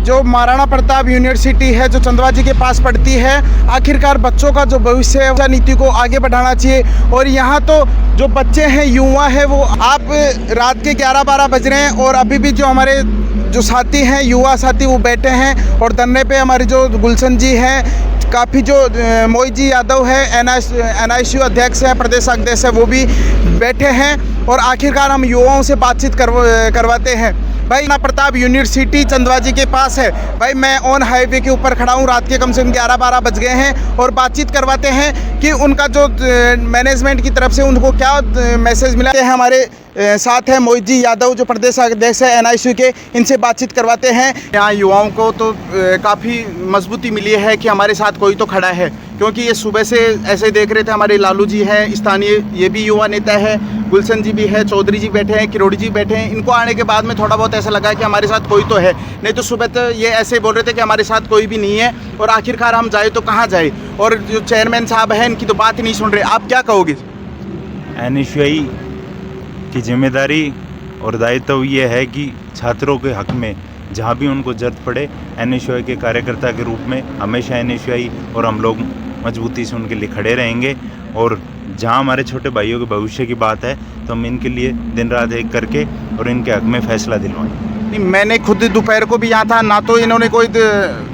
जो महाराणा प्रताप यूनिवर्सिटी है जो चंदवा जी के पास पड़ती है, आखिरकार बच्चों का जो भविष्य है शिक्षा नीति को आगे बढ़ाना चाहिए। और यहाँ तो जो बच्चे हैं, युवा है, वो आप रात के 11-12 बज रहे हैं और अभी भी जो हमारे जो साथी हैं, युवा साथी, वो बैठे हैं। और धरने पे हमारे जो गुलशन जी हैं, काफ़ी जो मोहित जी यादव है, NISU अध्यक्ष है, प्रदेश अध्यक्ष है, वो भी बैठे हैं। और आखिरकार हम युवाओं से बातचीत करवाते हैं। भाई ना प्रताप यूनिवर्सिटी चंदवा जी के पास है। भाई मैं ऑन हाईवे के ऊपर खड़ा हूँ, रात के कम से कम 11-12 बज गए हैं और बातचीत करवाते हैं कि उनका जो मैनेजमेंट की तरफ से उनको क्या मैसेज मिला है। हमारे साथ है मोहित जी यादव जो प्रदेश अध्यक्ष है NISU के, इनसे बातचीत करवाते हैं। यहाँ युवाओं को तो काफ़ी मजबूती मिली है कि हमारे साथ कोई तो खड़ा है, क्योंकि ये सुबह से ऐसे देख रहे थे। हमारे लालू जी हैं स्थानीय, ये भी युवा नेता है, गुलशन जी भी है, चौधरी जी बैठे हैं, किरोड़ी जी बैठे हैं। इनको आने के बाद में थोड़ा बहुत ऐसा लगा कि हमारे साथ कोई तो है, नहीं तो सुबह तो ये ऐसे बोल रहे थे कि हमारे साथ कोई भी नहीं है। और आखिरकार हम जाए तो कहाँ जाए, और जो चेयरमैन साहब हैं इनकी तो बात ही नहीं सुन रहे। आप क्या कहोगे? NISU की जिम्मेदारी और दायित्व ये है कि छात्रों के हक में जहाँ भी उनको ज़रूरत पड़े, NISU के कार्यकर्ता के रूप में हमेशा NISU और हम लोग मजबूती से उनके लिए खड़े रहेंगे। और जहाँ हमारे छोटे भाइयों के भविष्य की बात है तो हम इनके लिए दिन रात एक करके और इनके हक में फैसला दिलवाएं। मैंने खुद दोपहर को भी यहाँ था, ना तो इन्होंने कोई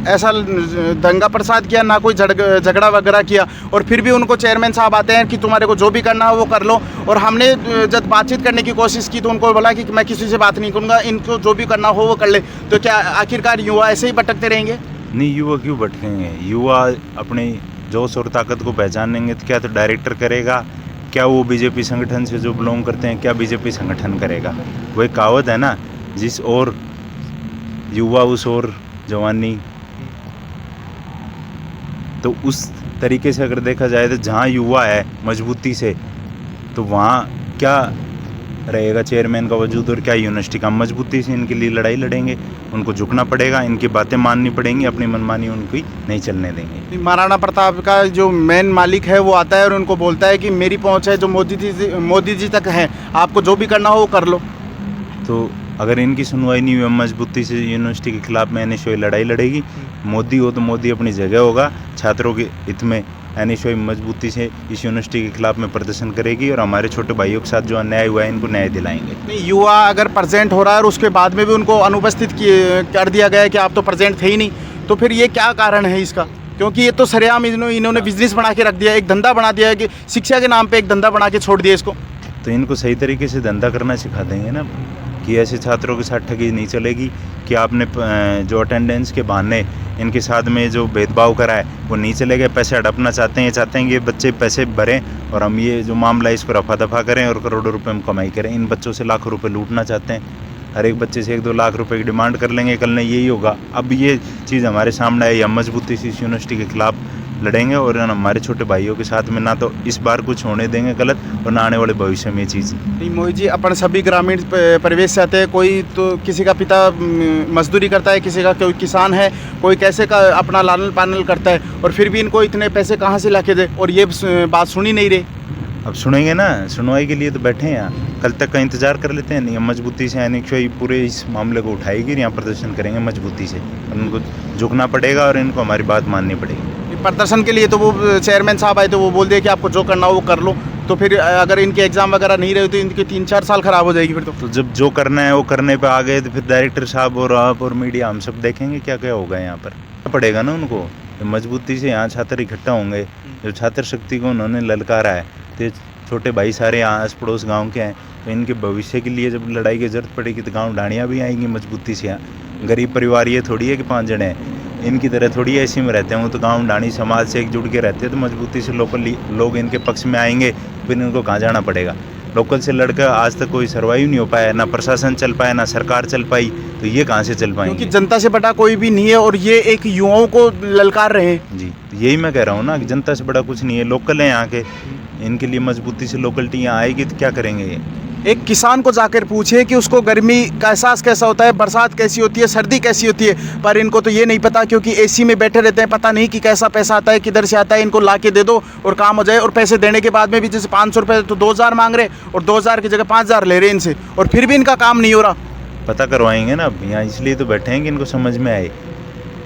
ऐसा दंगा प्रसाद किया, ना कोई झगड़ा वगैरह किया। और फिर भी उनको चेयरमैन साहब आते हैं कि तुम्हारे को जो भी करना हो वो कर लो। और हमने जब बातचीत करने की कोशिश की तो उनको बोला कि मैं किसी से बात नहीं करूँगा, इनको जो भी करना हो वो कर ले। तो क्या आखिरकार युवा ऐसे ही भटकते रहेंगे? नहीं, युवा क्यों भटकेंगे? युवा अपनी जोश और ताकत को पहचानेंगे तो क्या तो डायरेक्टर करेगा, क्या वो बीजेपी संगठन से जो बिलोंग करते हैं, क्या बीजेपी संगठन करेगा? वो एक कहावत है ना, जिस और युवा उस और जवानी। तो उस तरीके से अगर देखा जाए तो जहाँ युवा है मजबूती से, तो वहाँ क्या रहेगा चेयरमैन का वजूद और क्या यूनिवर्सिटी का। मजबूती से इनके लिए लड़ाई लड़ेंगे, उनको झुकना पड़ेगा, इनकी बातें माननी पड़ेंगी, अपनी मनमानी उनकी नहीं चलने देंगे। महाराणा प्रताप का जो मेन मालिक है वो आता है और उनको बोलता है कि मेरी पहुंच है जो मोदी जी तक है, आपको जो भी करना हो वो कर लो। तो अगर इनकी सुनवाई नहीं हुई, मजबूती से यूनिवर्सिटी के खिलाफ में NISU लड़ाई लड़ेगी। मोदी हो तो मोदी अपनी जगह होगा, छात्रों के हित में NISU मजबूती से इस यूनिवर्सिटी के खिलाफ में प्रदर्शन करेगी और हमारे छोटे भाइयों के साथ जो अन्याय हुआ है इनको न्याय दिलाएंगे। नहीं, युवा अगर प्रेजेंट हो रहा है और उसके बाद में भी उनको अनुपस्थित कर दिया गया है कि आप तो प्रेजेंट थे ही नहीं, तो फिर ये क्या कारण है इसका? क्योंकि ये तो सरेआम इन्होंने बिजनेस बना के रख दिया, एक धंधा बना दिया है कि शिक्षा के नाम पे एक धंधा बना के छोड़ दिया इसको। तो इनको सही तरीके से धंधा करना सिखा देंगे ना, कि ऐसे छात्रों के साथ ठगी नहीं चलेगी। कि आपने जो अटेंडेंस के बहाने इनके साथ में जो भेदभाव करा है वो नहीं चलेगा। पैसे हड़पना चाहते हैं, ये चाहते हैं कि ये बच्चे पैसे भरें और हम ये जो मामला है इसको रफा दफा करें और करोड़ों रुपए हम कमाई करें। इन बच्चों से लाखों रुपए लूटना चाहते हैं, हर एक बच्चे से 1-2 लाख रुपए की डिमांड कर लेंगे, कल नहीं यही होगा। अब ये चीज़ हमारे सामने आई, हम मजबूती से इस यूनिवर्सिटी के खिलाफ लड़ेंगे और हमारे छोटे भाइयों के साथ में ना तो इस बार कुछ होने देंगे गलत और ना आने वाले भविष्य में ये चीज़। नहीं मोहित जी, अपन सभी ग्रामीण परिवेश से आते हैं। कोई तो किसी का पिता मजदूरी करता है, किसी का कोई किसान है, कोई कैसे का अपना लालन पालन करता है, और फिर भी इनको इतने पैसे कहाँ से ला के दे, और ये बात सुनी नहीं रही। अब सुनेंगे ना, सुनवाई के लिए तो बैठे हैं यहाँ, कल तक का इंतजार कर लेते हैं। नहीं, हम मजबूती से NISU पूरे इस मामले को उठाएगी, यहाँ प्रदर्शन करेंगे मजबूती से, उनको झुकना पड़ेगा और इनको हमारी बात माननी पड़ेगी। प्रदर्शन के लिए तो वो चेयरमैन साहब आए तो वो बोल दिया कि आपको जो करना हो वो कर लो। तो फिर अगर इनके एग्जाम वगैरह नहीं रहे तो इनके 3-4 साल खराब हो जाएगी फिर तो जब जो करना है वो करने पे आ गए तो फिर डायरेक्टर साहब और आप और मीडिया हम सब देखेंगे क्या क्या होगा। यहाँ पर पड़ेगा ना उनको, तो मजबूती से यहाँ छात्र इकट्ठा होंगे। जो छात्र शक्ति को उन्होंने ललकारा है, तो छोटे भाई सारे यहाँ आस पड़ोस गाँव के हैं, तो इनके भविष्य के लिए जब लड़ाई की जरूरत पड़ेगी तो गाँव ढाणियाँ भी आएंगी मजबूती से। यहाँ गरीब परिवार ये थोड़ी है कि 5 जने हैं, इनकी तरह थोड़ी ऐसी में रहते हैं। वो तो गाँव ढाणी समाज से एकजुट के रहते हैं, तो मजबूती से लोकल लोग इनके पक्ष में आएंगे। फिर इनको कहाँ जाना पड़ेगा? लोकल से लड़कर आज तक कोई सर्वाइव नहीं हो पाया, ना प्रशासन चल पाया, ना सरकार चल पाई, तो ये कहाँ से चल पाएंगे? क्योंकि जनता से बड़ा कोई भी नहीं है और ये एक युवाओं को ललकार रहे हैं। जी, यही मैं कह रहा हूँ ना कि जनता से बड़ा कुछ नहीं है, लोकल है यहाँ के। इनके लिए मजबूती से लोकलिटी यहाँ आएगी तो क्या करेंगे ये? एक किसान को जाकर पूछे कि उसको गर्मी का एहसास कैसा होता है, बरसात कैसी होती है, सर्दी कैसी होती है, पर इनको तो ये नहीं पता, क्योंकि एसी में बैठे रहते हैं। पता नहीं कि कैसा पैसा आता है, किधर से आता है। इनको ला के दे दो और काम हो जाए। और पैसे देने के बाद में भी जैसे 500 रुपये तो 2000 मांग रहे और 2000 की जगह 5000 ले रहे इनसे, और फिर भी इनका काम नहीं हो रहा। पता करवाएंगे ना। अब यहाँ इसलिए तो बैठे हैं कि इनको समझ में आए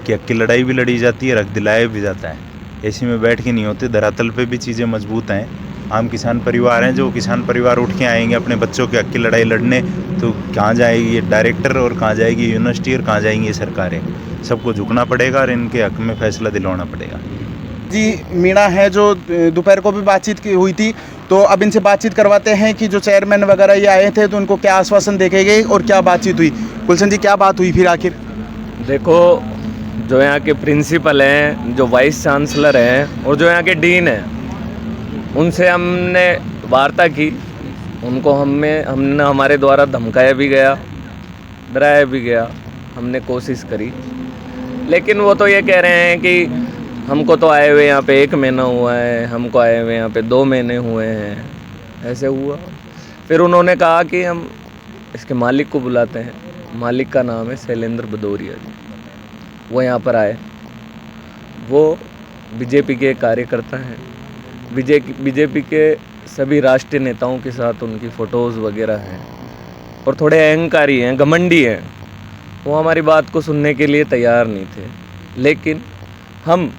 कि हक की लड़ाई भी लड़ी जाती है, हक दिलाया भी जाता है। ऐसी में बैठ के नहीं होते, धरातल पे भी चीज़ें मजबूत हैं। आम किसान परिवार हैं, जो किसान परिवार उठ के आएंगे अपने बच्चों के हक की लड़ाई लड़ने, तो कहाँ जाएगी ये डायरेक्टर और कहाँ जाएगी यूनिवर्सिटी और कहाँ जाएंगी ये सरकारें। सबको झुकना पड़ेगा और इनके हक में फैसला दिलवाना पड़ेगा। जी मीणा है जो दोपहर को भी बातचीत की हुई थी, तो अब इनसे बातचीत करवाते हैं कि जो चेयरमैन वगैरह ये आए थे तो उनको क्या आश्वासन देखे गए और क्या बातचीत हुई। गुलशन जी, क्या बात हुई फिर आखिर? देखो, जो यहाँ के प्रिंसिपल हैं, जो वाइस चांसलर हैं और जो यहाँ के डीन हैं, उनसे हमने वार्ता की। उनको हमने हमारे द्वारा धमकाया भी गया, डराया भी गया, हमने कोशिश करी, लेकिन वो तो ये कह रहे हैं कि हमको तो आए हुए यहाँ पे 1 महीना हुआ है, हमको आए हुए यहाँ पे 2 महीने हुए हैं, ऐसे हुआ। फिर उन्होंने कहा कि हम इसके मालिक को बुलाते हैं। मालिक का नाम है शैलेंद्र भदौरिया जी। वो यहाँ पर आए, वो बीजेपी के कार्यकर्ता हैं। बीजेपी के सभी राष्ट्रीय नेताओं के साथ उनकी फ़ोटोज़ वगैरह हैं और थोड़े अहंकारी हैं, घमंडी हैं। वो हमारी बात को सुनने के लिए तैयार नहीं थे, लेकिन हम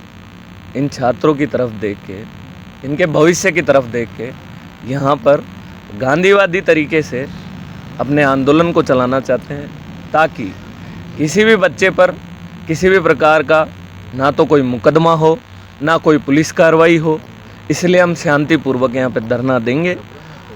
इन छात्रों की तरफ देख के, इनके भविष्य की तरफ देख के यहाँ पर गांधीवादी तरीके से अपने आंदोलन को चलाना चाहते हैं, ताकि किसी भी बच्चे पर किसी भी प्रकार का ना तो कोई मुकदमा हो, ना कोई पुलिस कार्रवाई हो। इसलिए हम शांतिपूर्वक यहाँ पे धरना देंगे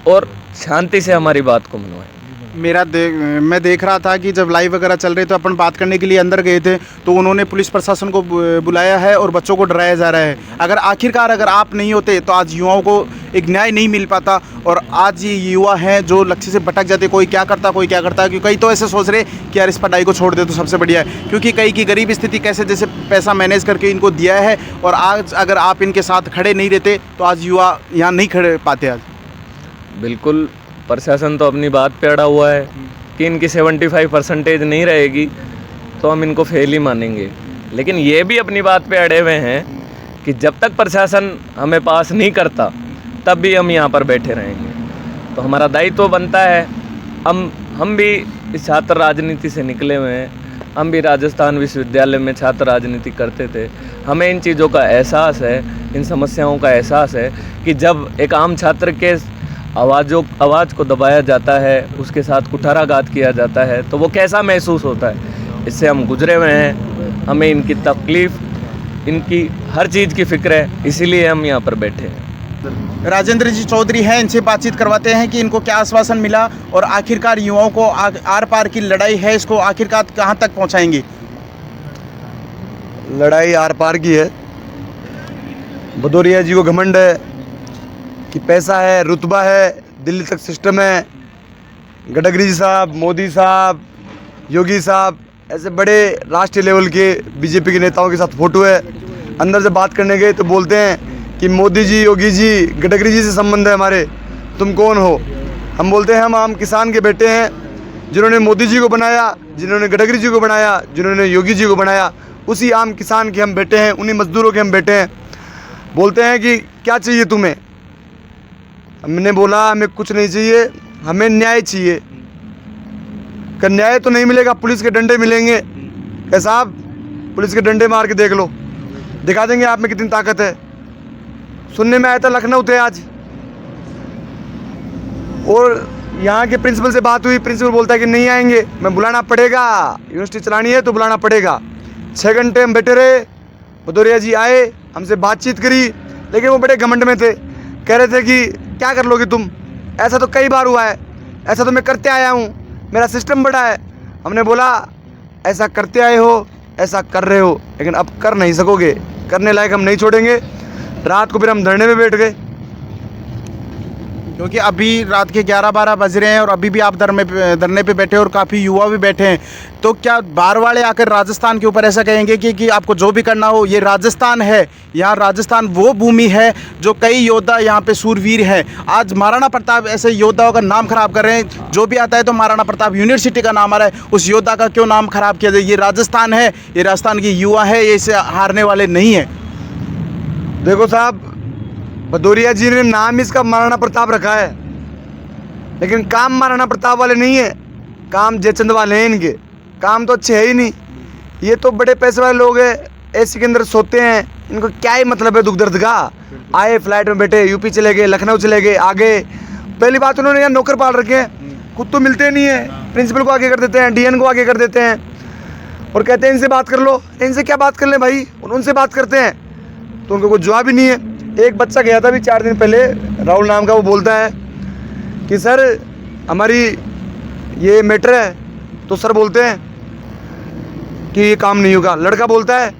और शांति से हमारी बात को मनवाएं। मैं देख रहा था कि जब लाइव वगैरह चल रहे थे, अपन बात करने के लिए अंदर गए थे, तो उन्होंने पुलिस प्रशासन को बुलाया है और बच्चों को डराया जा रहा है। अगर आखिरकार अगर आप नहीं होते तो आज युवाओं को एक न्याय नहीं मिल पाता, और आज ये युवा हैं जो लक्ष्य से भटक जाते, कोई क्या करता कोई क्या करता। क्योंकि कई तो ऐसे सोच रहे कि यार इस पढ़ाई को छोड़ दे तो सबसे बढ़िया है, क्योंकि कई की गरीब स्थिति कैसे जैसे पैसा मैनेज करके इनको दिया है, और आज अगर आप इनके साथ खड़े नहीं रहते तो आज युवा यहाँ नहीं खड़े पाते। आज बिल्कुल प्रशासन तो अपनी बात पे अड़ा हुआ है कि इनकी 75% नहीं रहेगी तो हम इनको फेल ही मानेंगे, लेकिन ये भी अपनी बात पे अड़े हुए हैं कि जब तक प्रशासन हमें पास नहीं करता तब भी हम यहाँ पर बैठे रहेंगे। तो हमारा दायित्व बनता है, हम भी इस छात्र राजनीति से निकले हुए हैं, हम भी राजस्थान विश्वविद्यालय में छात्र राजनीति करते थे। हमें इन चीज़ों का एहसास है, इन समस्याओं का एहसास है कि जब एक आम छात्र के आवाज़ को दबाया जाता है, उसके साथ कुठाराघात किया जाता है, तो वो कैसा महसूस होता है। इससे हम गुजरे हुए हैं, हमें इनकी तकलीफ़, इनकी हर चीज़ की फ़िक्र है, इसीलिए हम यहाँ पर बैठे हैं। राजेंद्र जी चौधरी हैं, इनसे बातचीत करवाते हैं कि इनको क्या आश्वासन मिला और आखिरकार युवाओं को आर पार की लड़ाई है, इसको आखिरकार कहाँ तक पहुँचाएंगे। लड़ाई आर पार की है। भदौरिया जी को घमंड है कि पैसा है, रुतबा है, दिल्ली तक सिस्टम है। गडकरी जी साहब, मोदी साहब, योगी साहब, ऐसे बड़े राष्ट्रीय लेवल के बीजेपी के नेताओं के साथ फ़ोटो है। अंदर से बात करने गए तो बोलते हैं कि मोदी जी, योगी जी, गडकरी जी से संबंध है हमारे, तुम कौन हो। हम बोलते हैं हम आम किसान के बेटे हैं, जिन्होंने मोदी जी को बनाया, जिन्होंने गडकरी जी को बनाया, जिन्होंने योगी जी को बनाया, उसी आम किसान के हम बेटे हैं, उन्हीं मजदूरों के हम बेटे हैं। बोलते हैं कि क्या चाहिए तुम्हें। हमने बोला हमें कुछ नहीं चाहिए, हमें न्याय चाहिए। कि न्याय तो नहीं मिलेगा, पुलिस के डंडे मिलेंगे। कह साहब पुलिस के डंडे मार के देख लो, दिखा देंगे आप में कितनी ताकत है। सुनने में आया था लखनऊ थे आज, और यहाँ के प्रिंसिपल से बात हुई, प्रिंसिपल बोलता है कि नहीं आएंगे। मैं बुलाना पड़ेगा, यूनिवर्सिटी चलानी है तो बुलाना पड़ेगा। 6 घंटे हम बैठे रहे, भदौरिया जी आए, हमसे बातचीत करी, लेकिन वो बड़े घमंड में थे। कह रहे थे कि क्या कर लोगे तुम, ऐसा तो कई बार हुआ है, ऐसा तो मैं करते आया हूँ, मेरा सिस्टम बड़ा है। हमने बोला ऐसा करते आए हो, ऐसा कर रहे हो, लेकिन अब कर नहीं सकोगे, करने लायक हम नहीं छोड़ेंगे। रात को फिर हम धरने में बैठ गए, क्योंकि अभी रात के 11-12 बज रहे हैं और अभी भी आप धरने पे बैठे हैं और काफ़ी युवा भी बैठे हैं। तो क्या बार वाले आकर राजस्थान के ऊपर ऐसा कहेंगे कि आपको जो भी करना हो, ये राजस्थान है, यहाँ राजस्थान वो भूमि है जो कई योद्धा यहाँ पे सूरवीर हैं। आज महाराणा प्रताप ऐसे योद्धाओं का नाम खराब कर रहे हैं, जो भी आता है तो महाराणा प्रताप यूनिवर्सिटी का नाम आ रहा है, उस योद्धा का क्यों नाम खराब किया जाए। ये राजस्थान है, ये राजस्थान की युवा है, ये इसे हारने वाले नहीं है। देखो साहब, भदौरिया जी ने नाम इसका महाराणा प्रताप रखा है, लेकिन काम महाराणा प्रताप वाले नहीं है। काम जयचंद वाले हैं इनके, काम तो अच्छे है ही नहीं। ये तो बड़े पैसे वाले लोग हैं, एसी के अंदर सोते हैं, इनको क्या ही मतलब है दुख दर्द का। आए फ्लाइट में बैठे, यूपी चले गए, लखनऊ चले गए, आगे। पहली बात उन्होंने यहाँ नौकर पाल रखे हैं, खुद तो मिलते नहीं है, प्रिंसिपल को आगे कर देते हैं, डीएन को आगे कर देते हैं और कहते हैं इनसे बात कर लो। इनसे क्या बात कर लें भाई, उनसे बात करते हैं तो उनको कोई जवाब ही नहीं है। एक बच्चा गया था अभी 4 दिन पहले, राहुल नाम का, वो बोलता है कि सर हमारी ये मैटर है, तो सर बोलते हैं कि ये काम नहीं होगा। लड़का बोलता है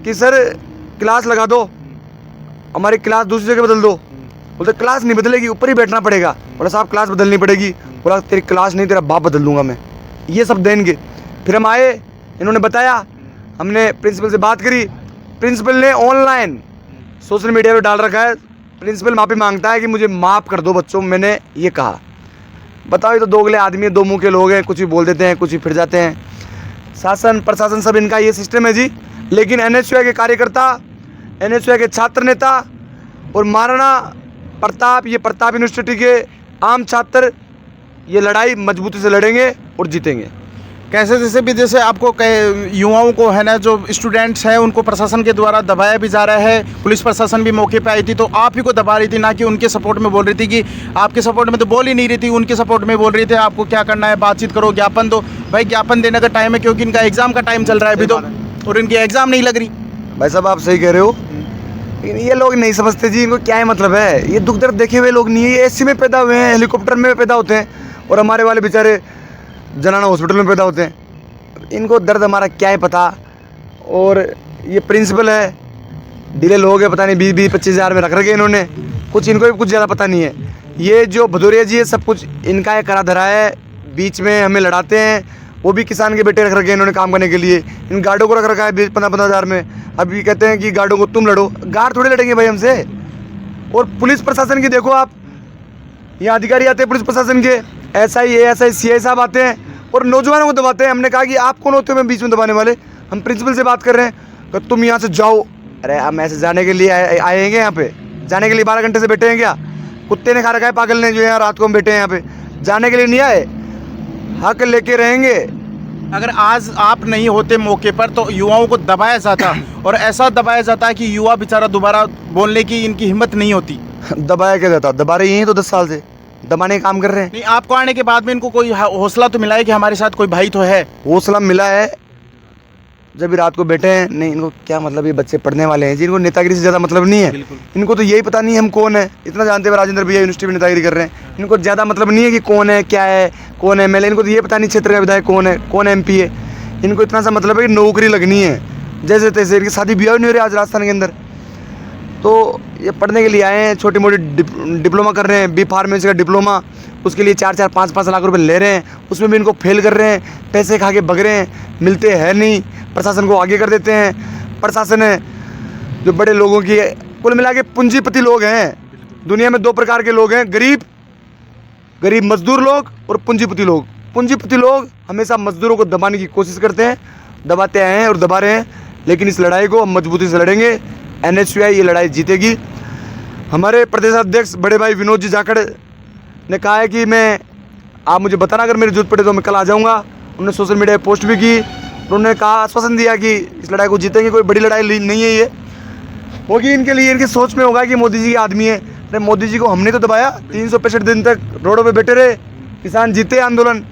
कि सर क्लास लगा दो, हमारी क्लास दूसरी जगह बदल दो। बोलते क्लास नहीं बदलेगी, ऊपर ही बैठना पड़ेगा। बोला साहब क्लास बदलनी पड़ेगी। बोला तेरी क्लास नहीं, तेरा बाप बदल दूंगा मैं। ये सब देंगे। फिर हम आए, इन्होंने बताया, हमने प्रिंसिपल से बात करी। प्रिंसिपल ने ऑनलाइन सोशल मीडिया पे डाल रखा है, प्रिंसिपल माफ़ी मांगता है कि मुझे माफ़ कर दो बच्चों, मैंने ये कहा। बताओ, ये तो दोगले आदमी है, दो मुँह के लोग हैं, कुछ भी बोल देते हैं, कुछ भी फिर जाते हैं। शासन प्रशासन सब इनका ये सिस्टम है जी। लेकिन एनएसयूआई के कार्यकर्ता, एनएसयूआई के छात्र नेता और महाराणा प्रताप, ये प्रताप यूनिवर्सिटी के आम छात्र ये लड़ाई मजबूती से लड़ेंगे और जीतेंगे। कैसे जैसे भी, जैसे आपको युवाओं को है ना, जो स्टूडेंट्स हैं उनको प्रशासन के द्वारा दबाया भी जा रहा है। पुलिस प्रशासन भी मौके पे आई थी तो आप ही को दबा रही थी, ना कि उनके सपोर्ट में बोल रही थी। कि आपके सपोर्ट में तो बोल ही नहीं रही थी, उनके सपोर्ट में बोल रही थी आपको क्या करना है, बातचीत करो, ज्ञापन दो। भाई ज्ञापन देने का टाइम है, क्योंकि इनका एग्ज़ाम का टाइम चल रहा है अभी तो, और इनकी एग्ज़ाम नहीं लग रही। भाई साहब आप सही कह रहे हो, लेकिन ये लोग नहीं समझते जी, इनको क्या है मतलब है। ये दुख दर्द देखे हुए लोग नहीं है, ये एसी में पैदा हुए हैं, हेलीकॉप्टर में पैदा होते हैं, और हमारे वाले बेचारे जनाना हॉस्पिटल में पैदा होते हैं। इनको दर्द हमारा क्या है पता। और ये प्रिंसिपल है, ढीले लोग हैं, पता नहीं 20-25 हज़ार में रख रखे इन्होंने, कुछ इनको भी कुछ ज़्यादा पता नहीं है। ये जो भदौरिया जी है, सब कुछ इनका है, करा धरा है, बीच में हमें लड़ाते हैं। वो भी किसान के बेटे रख रखे हैं इन्होंने काम करने के लिए। इन गार्डों को रख रखा है 20-15 हज़ार में। अभी कहते हैं कि गार्डों को तुम लड़ो, गार्ड थोड़े लड़ेंगे भाई हमसे। और पुलिस प्रशासन की देखो आप, यहाँ अधिकारी आते हैं पुलिस प्रशासन के, SI ASI CI साहब आते हैं और नौजवानों को दबाते हैं। हमने कहा कि आप कौन होते हो मैं बीच में दबाने वाले। हम प्रिंसिपल से बात कर रहे हैं कि तुम यहाँ से जाओ। अरे हम ऐसे जाने के लिए आए हैं यहाँ पे, जाने के लिए 12 घंटे से बैठे हैं क्या? कुत्ते ने खा रखा है पागल ने, जो यहाँ रात को हम बैठे हैं यहाँ पे, जाने के लिए नहीं आए, हक लेके रहेंगे। अगर आज आप नहीं होते मौके पर तो युवाओं को दबाया जाता, और ऐसा दबाया जाता है कि युवा बेचारा दोबारा बोलने की इनकी हिम्मत नहीं होती। दबाया क्या जाता? दबा रहे यहीं तो 10 साल से दबाने का काम कर रहे हैं। नहीं, आपको आने के बाद में इनको कोई हौसला तो मिला है कि हमारे साथ कोई भाई तो है? हौसला मिला है जब भी रात को बैठे हैं। नहीं, इनको क्या मतलब, ये बच्चे पढ़ने वाले हैं जी, इनको नेतागिरी से ज़्यादा मतलब नहीं है। इनको तो यही पता नहीं हम कौन है। इतना जानते हैं राजेंद्र भैया यूनिवर्सिटी में नेतागिरी कर रहे हैं, इनको ज़्यादा मतलब नहीं है कि कौन है, क्या है, कौन है MLA। इनको तो ये पता नहीं क्षेत्र का विधायक कौन है, कौन MP है। इनको इतना सा मतलब है कि नौकरी लगनी है जैसे तैसे। इनकी शादी ब्याह नहीं हो रही आज राजस्थान के अंदर। तो ये पढ़ने के लिए आए हैं, छोटी मोटी डिप्लोमा कर रहे हैं, B फार्मेसी का डिप्लोमा, उसके लिए 4-4 5-5 लाख रुपए ले रहे हैं, उसमें भी इनको फेल कर रहे हैं, पैसे खा के भग रहे हैं, मिलते हैं नहीं, प्रशासन को आगे कर देते हैं। प्रशासन है जो बड़े लोगों की, कुल मिला के पूंजीपति लोग हैं। दुनिया में 2 प्रकार के लोग हैं, गरीब मजदूर लोग और पूंजीपति लोग। पूंजीपति लोग हमेशा मजदूरों को दबाने की कोशिश करते हैं, दबाते आए हैं और दबा रहे हैं। लेकिन इस लड़ाई को हम मजबूती से लड़ेंगे, NSUI ये लड़ाई जीतेगी। हमारे प्रदेश अध्यक्ष बड़े भाई विनोद जी जाखड़ ने कहा है कि आप मुझे बताना अगर मेरी जरूरत पड़े तो मैं कल आ जाऊँगा। उन्होंने सोशल मीडिया पर पोस्ट भी की, उन्होंने कहा, आश्वासन दिया कि इस लड़ाई को जीतेंगे। कोई बड़ी लड़ाई नहीं है, ये होगी इनके लिए। इनकी सोच में होगा कि मोदी जी के आदमी है। अरे मोदी जी को हमने तो दबाया, 365 दिन तक रोडों पे बैठे रहे, किसान जीते आंदोलन।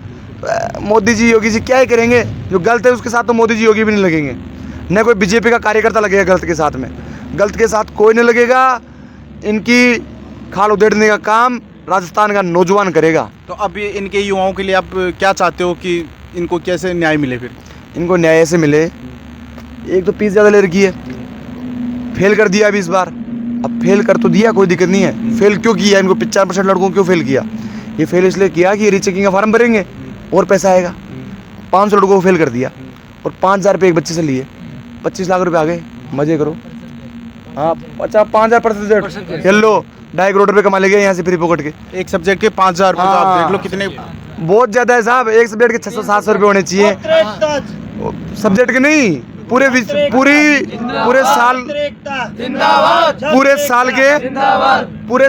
मोदी जी योगी जी क्या ही करेंगे? जो गलत है उसके साथ तो मोदी जी योगी भी नहीं लगेंगे, न कोई BJP का कार्यकर्ता लगेगा गलत के साथ में। गलत के साथ कोई नहीं लगेगा। इनकी खाल उधेड़ने का काम राजस्थान का नौजवान करेगा। तो अब इनके युवाओं के लिए आप क्या चाहते हो कि इनको कैसे न्याय मिले? फिर इनको न्याय ऐसे मिले, एक तो फीस ज़्यादा ले रखी है, फेल कर दिया अभी इस बार। अब फेल कर तो दिया, कोई दिक्कत नहीं है। फेल क्यों किया? इनको 50% लड़कों को क्यों फेल किया? ये फेल इसलिए किया कि रीचेकिंग का फॉर्म भरेंगे और पैसा आएगा। 500 लड़कों को फेल कर दिया और 5000 रुपये एक बच्चे से लिए, 25 लाख रुपये आ गए। मजे करो। हाँ, अच्छा 5000% लो 2.5 करोड़ रुपये कमा ले गए यहाँ से फ्री पॉकेट के। एक सब्जेक्ट के 5000 रुपये, तो आप देख लो कितने, बहुत ज़्यादा है साहब। एक सब्जेक्ट के 600-700 रुपये होने चाहिए, सब्जेक्ट के नहीं, पूरे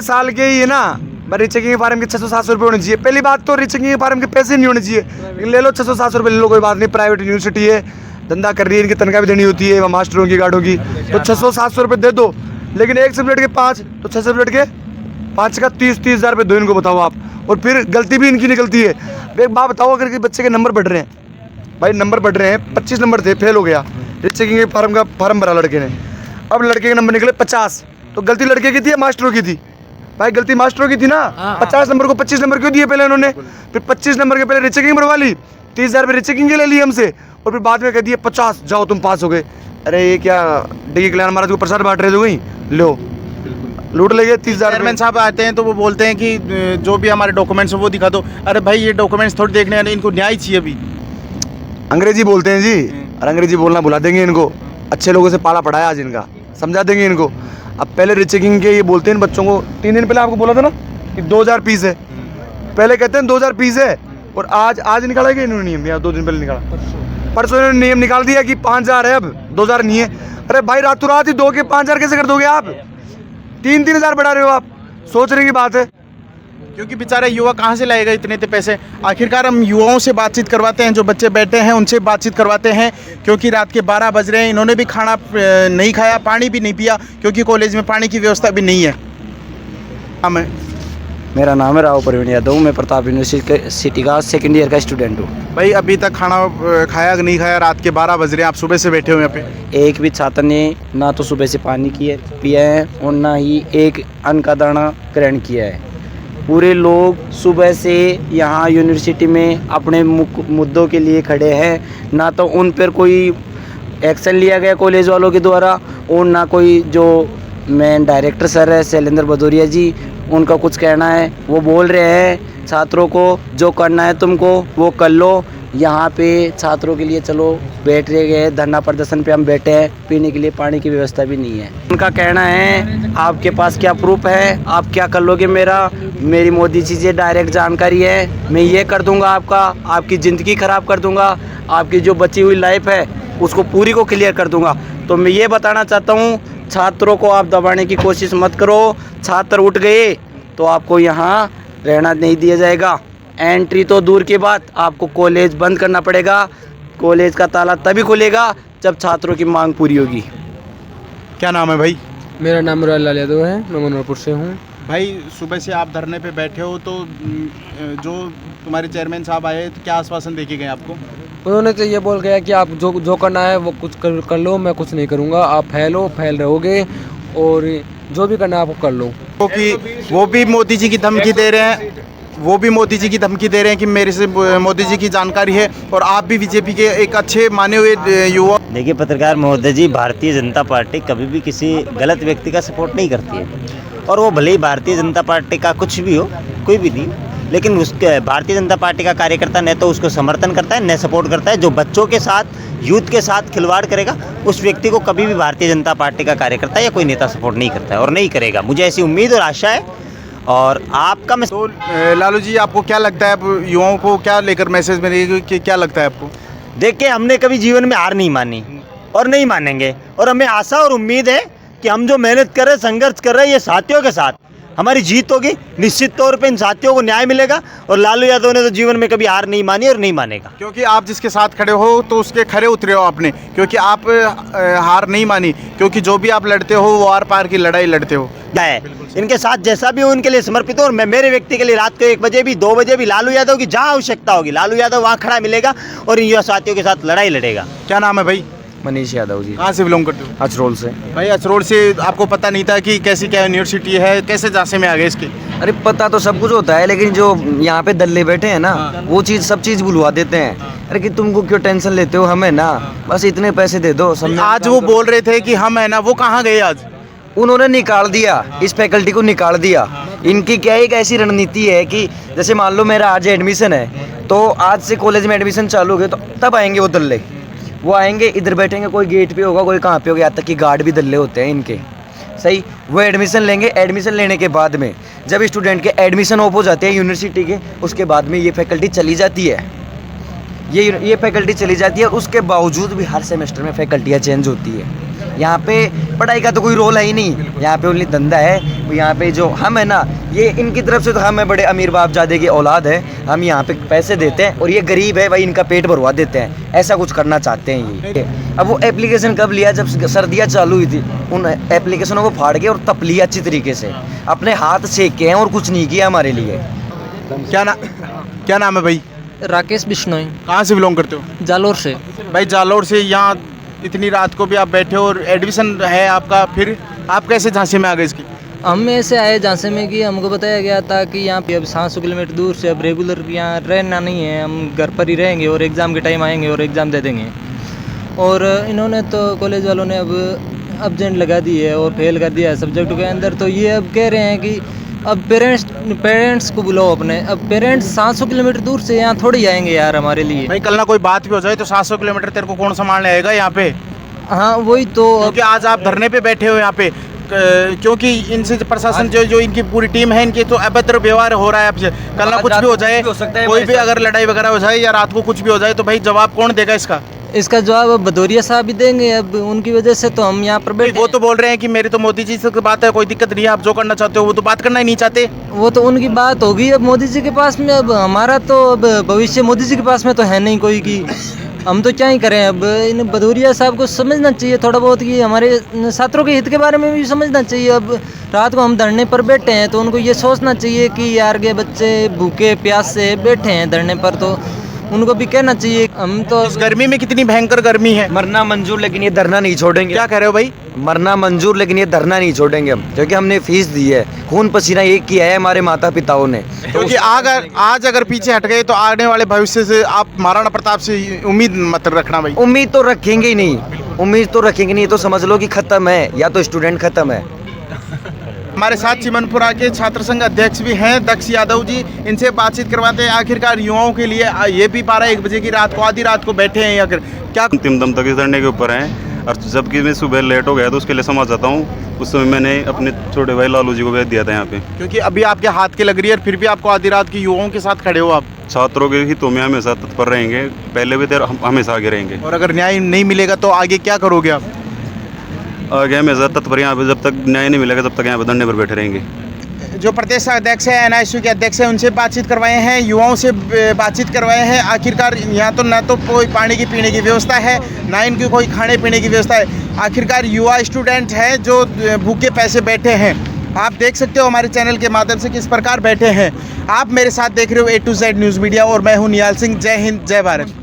साल के ये ना भाई रीचेकिंग फार्म के 600-700 रुपये होने चाहिए। पहली बात तो रीचेकिंग फार्म के पैसे नहीं होने चाहिए, ले लो 600-700 रुपये ले लो, कोई बात नहीं, प्राइवेट यूनिवर्सिटी है, धंधा कर रही है, इनकी तनख्वाह भी देनी होती है मास्टरों की, गार्डों की, तो 600-700 रुपये दे दो। लेकिन एक सब्जेक्ट के 5 तो 6 सब्जेक्ट के 5 का 30 हज़ार रुपये दो इनको, बताओ आप। और फिर गलती भी इनकी निकलती है। एक बात बताओ, अगर बच्चे के नंबर बढ़ रहे हैं, भाई नंबर बढ़ रहे हैं, 25 नंबर थे, फेल हो गया, रीचेकिंग फार्म का फॉर्म भरा लड़के ने, अब लड़के के नंबर निकले 50, तो गलती लड़के की थी या मास्टरों की थी? भाई गलती मास्टरों की थी ना। 50 नंबर को 25 नंबर क्यों दिए पहले उन्होंने? फिर 25 नंबर के पहले रीचेकिंग भरवा ली, 30 हज़ार रुपये रीचेकिंग के ले ली हमसे, और फिर बाद में कह दिए 50 जाओ तुम पास हो गए। अरे ये क्या डिग्री कल्याण महाराज को प्रसाद बांट रहे थे वहीं, लो लूट ले गए 30 हज़ार। चेयरमैन साहब आते हैं तो वो बोलते हैं कि जो भी हमारे डॉक्यूमेंट्स है वो दिखा दो। अरे भाई ये डॉक्यूमेंट्स थोड़ी देखने आने, इनको न्याय चाहिए अभी। अंग्रेजी बोलते हैं जी, और अंग्रेजी बोलना भुला देंगे इनको। अच्छे लोगों से पाला पड़ा है आज इनका, समझा देंगे इनको। अब पहले रीचेकिंग के ये बोलते हैं बच्चों को, 3 दिन पहले आपको बोला था ना कि 2000 फीस है, पहले कहते हैं 2000 फीस है, और आज निकाला गया इन्होंने नियम, या 2 दिन पहले निकाला, परसों इन्होंने नियम निकाल दिया कि 5000 है, अब 2000 नहीं है। अरे भाई रातों रात ही 2 के 5000 कैसे कर दोगे आप? 3-3 हज़ार बढ़ा रहे हो आप, सोचने की बात है। क्योंकि बेचारा युवा कहाँ से लाएगा इतने पैसे। आखिरकार हम युवाओं से बातचीत करवाते हैं, जो बच्चे बैठे हैं उनसे बातचीत करवाते हैं, क्योंकि रात के 12 बज रहे हैं, इन्होंने भी खाना नहीं खाया, पानी भी नहीं पिया, क्योंकि कॉलेज में पानी की व्यवस्था भी नहीं है। हमें मेरा नाम है राव प्रवीण यादव, मैं प्रताप यूनिवर्सिटी का 2nd ईयर का स्टूडेंट हूँ। भाई अभी तक खाना खाया कि नहीं खाया? रात के 12 बज रहे हैं, आप सुबह से बैठे हुए यहाँ पे। एक भी छात्र ने ना तो सुबह से पानी पिया है और ना ही एक अन्न का दाना ग्रहण किया है। पूरे लोग सुबह से यहाँ यूनिवर्सिटी में अपने मुद्दों के लिए खड़े हैं, ना तो उन पर कोई एक्शन लिया गया कॉलेज वालों के द्वारा, और ना कोई जो मेन डायरेक्टर सर है शैलेंद्र भदौरिया जी, उनका कुछ कहना है। वो बोल रहे हैं छात्रों को जो करना है तुमको वो कर लो। यहाँ पे छात्रों के लिए चलो बैठ रहे गए, धरना प्रदर्शन पे हम बैठे हैं, पीने के लिए पानी की व्यवस्था भी नहीं है। उनका कहना है आपके पास क्या प्रूफ है, आप क्या कर लोगे मेरी मोदी जी से डायरेक्ट जानकारी है, मैं ये कर दूंगा, आपकी ज़िंदगी ख़राब कर दूंगा, आपकी जो बची हुई लाइफ है उसको पूरी को क्लियर कर दूंगा। तो मैं ये बताना चाहता हूँ, छात्रों को आप दबाने की कोशिश मत करो। छात्र उठ गए तो आपको यहाँ रहना नहीं दिया जाएगा। एंट्री तो दूर की बात, आपको कॉलेज बंद करना पड़ेगा। कॉलेज का ताला तभी खुलेगा जब छात्रों की मांग पूरी होगी। क्या नाम है भाई? मेरा नाम मुरारलाल यादव है, मैं मनोहरपुर से हूँ। भाई सुबह से आप धरने पे बैठे हो, तो जो तुम्हारे चेयरमैन साहब आए तो क्या आश्वासन देके गए आपको? उन्होंने तो ये बोल गया कि आप जो करना है वो कुछ कर लो, मैं कुछ नहीं करूँगा, आप फैल रहोगे और जो भी करना है आप कर लो। क्योंकि वो भी मोदी जी की धमकी दे रहे हैं, कि मेरे से मोदी जी की जानकारी है, और आप भी बीजेपी के एक अच्छे माने हुए युवा। देखिए पत्रकार महोदय जी, भारतीय जनता पार्टी कभी भी किसी गलत व्यक्ति का सपोर्ट नहीं करती है, और वो भले ही भारतीय जनता पार्टी का कुछ भी हो, कोई भी नहीं, लेकिन उसके भारतीय जनता पार्टी का कार्यकर्ता न तो उसको समर्थन करता है न सपोर्ट करता है। जो बच्चों के साथ, यूथ के साथ खिलवाड़ करेगा उस व्यक्ति को कभी भी भारतीय जनता पार्टी का कार्यकर्ता या कोई नेता सपोर्ट नहीं करता है और नहीं करेगा। मुझे ऐसी उम्मीद और आशा है। और आपका मैं तो लालू जी, आपको क्या लगता है, आप युवाओं को क्या लेकर मैसेज में कि क्या लगता है आपको? देखिए, हमने कभी जीवन में हार नहीं मानी और नहीं मानेंगे, और हमें आशा और उम्मीद है कि हम जो मेहनत कर रहे हैं, संघर्ष कर रहे हैं, ये साथियों के साथ हमारी जीत होगी। निश्चित तौर पे इन साथियों को न्याय मिलेगा, और लालू यादव ने तो जीवन में कभी हार नहीं मानी और नहीं मानेगा। क्योंकि आप जिसके साथ खड़े हो तो उसके खरे उतरे हो आपने, क्योंकि आप हार नहीं मानी, क्योंकि जो भी आप लड़ते हो वो आर पार की लड़ाई लड़ते हो। है इनके साथ जैसा भी हो उनके लिए समर्पित हो, और मैं मेरे व्यक्ति के लिए रात को 1 बजे भी 2 बजे भी लालू यादव की जहाँ आवश्यकता होगी लालू यादव वहाँ खड़ा मिलेगा और इन युवा साथियों के साथ लड़ाई लड़ेगा। क्या नाम है भाई? मनीष यादव जी, कहाँ से बिलोंग करते हो? अचरोल से। भाई अचरोल से, आपको पता नहीं था कि कैसी क्या यूनिवर्सिटी है, कैसे झांसे में आ गए इसके? अरे पता तो सब कुछ होता है, लेकिन जो यहाँ पे दल्ले बैठे हैं ना, वो सब चीज़ बुलवा देते हैं। अरे कि तुमको क्यों टेंशन लेते हो, हमें ना बस इतने पैसे दे दो। आज वो बोल रहे थे कि हम है ना, वो कहाँ गए आज? उन्होंने निकाल दिया, इस फैकल्टी को निकाल दिया। इनकी क्या एक ऐसी रणनीति है कि जैसे मान लो मेरा आज एडमिशन है, तो आज से कॉलेज में एडमिशन चालू हो गए, तो तब आएंगे वो दल्ले। वो आएंगे, इधर बैठेंगे, कोई गेट पे होगा, कोई कहाँ पे होगा, यहाँ तक कि गार्ड भी दल्ले होते हैं इनके। सही, वो एडमिशन लेंगे, एडमिशन लेने के बाद में जब स्टूडेंट के एडमिशन ऑफ हो जाते हैं यूनिवर्सिटी के, उसके बाद में ये फैकल्टी चली जाती है, ये फैकल्टी चली जाती है। और उसके बावजूद भी हर सेमेस्टर में फैकल्टियाँ चेंज होती है। यहाँ पे पढ़ाई का तो कोई रोल है ही नहीं, यहाँ पे ओनली धंधा है। यहाँ पे जो हम है ना, ये इनकी तरफ से तो हम है बड़े अमीर बापजादे की औलाद है, हम यहाँ पे पैसे देते हैं और ये गरीब है भाई, इनका पेट भरवा देते हैं, ऐसा कुछ करना चाहते हैं ये। अब वो एप्लीकेशन कब लिया, जब सर्दियाँ चालू हुई थी, उन एप्लीकेशनों को फाड़ के और तप लिया अच्छी तरीके से, अपने हाथ सेक के हैं और कुछ नहीं किया हमारे लिए। क्या नाम है भाई? राकेश बिश्नोई, कहाँ से बिलोंग करते हो? जालोर से। भाई जालोर से यहाँ इतनी रात को भी आप बैठे हो और एडमिशन है आपका, फिर आप कैसे झांसे में आ गए इसकी? हम ऐसे आए झांसे में कि हमको बताया गया था कि यहाँ पे अब 700 किलोमीटर दूर से अब रेगुलर यहाँ रहना नहीं है, हम घर पर ही रहेंगे और एग्ज़ाम के टाइम आएंगे और एग्ज़ाम दे देंगे। और इन्होंने तो कॉलेज वालों ने अब एब्सेंट लगा दी है और फेल कर दिया है सब्जेक्ट के अंदर। तो ये अब कह रहे हैं कि अब पेरेंट्स को बुलाओ अपने। अब पेरेंट्स 700 किलोमीटर दूर से यहाँ थोड़ी आएंगे यार हमारे लिए। भाई कल ना कोई बात भी हो जाए तो 700 किलोमीटर तेरे को कौन संभालने आएगा यहाँ पे? हाँ वही तो। क्योंकि आज आप धरने पे बैठे हो यहाँ पे, क्योंकि इनसे प्रशासन जो इनकी पूरी टीम है, इनके तो अभद्र व्यवहार हो रहा है आपसे। कल ना कुछ भी हो जाए, कोई भी अगर लड़ाई वगैरह हो जाए या रात को कुछ भी हो जाए तो भाई जवाब कौन देगा इसका? इसका जवाब अब भदौरिया साहब भी देंगे। अब उनकी वजह से तो हम यहाँ पर बैठे। वो तो बोल रहे हैं कि मेरी तो मोदी जी से बात है, कोई दिक्कत नहीं है, आप जो करना चाहते हो वो तो बात करना ही नहीं चाहते। वो तो उनकी बात होगी अब मोदी जी के पास में। अब हमारा तो अब भविष्य मोदी जी के पास में तो है नहीं कोई की, हम तो क्या ही करें। अब इन भदौरिया साहब को समझना चाहिए थोड़ा बहुत कि हमारे छात्रों के हित के बारे में भी समझना चाहिए। अब रात को हम धरने पर बैठे हैं तो उनको ये सोचना चाहिए कि यार के बच्चे भूखे प्यास से बैठे हैं धरने पर, तो उनको भी कहना चाहिए। हम तो इस गर्मी में, कितनी भयंकर गर्मी है, मरना मंजूर लेकिन ये धरना नहीं छोड़ेंगे। क्या कह रहे हो भाई? मरना मंजूर लेकिन ये धरना नहीं छोड़ेंगे हम, क्योंकि हमने फीस दी है, खून पसीना एक किया है हमारे माता पिताओं ने। क्योंकि आज अगर पीछे हट गए तो आने वाले भविष्य से आप महाराणा प्रताप से उम्मीद मत रखना भाई। उम्मीद तो रखेंगे ही नहीं, उम्मीद तो रखेंगे नहीं, तो समझ लो कि खत्म है, या तो स्टूडेंट खत्म है। हमारे साथ चिमनपुरा के छात्र संघ अध्यक्ष भी हैं दक्ष यादव जी, इनसे बातचीत करवाते हैं। आखिरकार युवाओं के लिए ये भी 12-1 बजे की रात को, आधी रात को बैठे हैं, आखिर क्या अंतिम दम तक इस धरने के ऊपर हैं। और जबकि मैं सुबह लेट हो गया तो उसके लिए समझ जाता हूँ, उस समय मैंने अपने छोटे भाई लालू जी को भेज दिया था यहाँ पे, क्योंकि अभी आपके हाथ के लग रही है और फिर भी आपको आधी रात की युवाओं के साथ खड़े हो आप। छात्रों के हितों में हमेशा तत्पर रहेंगे, पहले भी थे, हमेशा आगे रहेंगे। और अगर न्याय नहीं मिलेगा तो आगे क्या करोगे आप? आगे हमेशा तत्पर यहाँ पे, जब तक न्याय नहीं मिलेगा तब तक यहाँ पे धरने पर बैठे रहेंगे। जो प्रदेश अध्यक्ष है NISU के अध्यक्ष हैं, उनसे बातचीत करवाए हैं, युवाओं से बातचीत करवाए हैं। आखिरकार यहाँ तो ना तो कोई पानी की पीने की व्यवस्था है, ना इनकी कोई खाने पीने की व्यवस्था है। आखिरकार युवा स्टूडेंट है जो भूखे पैसे बैठे हैं। आप देख सकते हो हमारे चैनल के माध्यम से किस प्रकार बैठे हैं। आप मेरे साथ देख रहे हो A to Z news media और मैं हूँ निहाल सिंह। जय हिंद, जय भारत।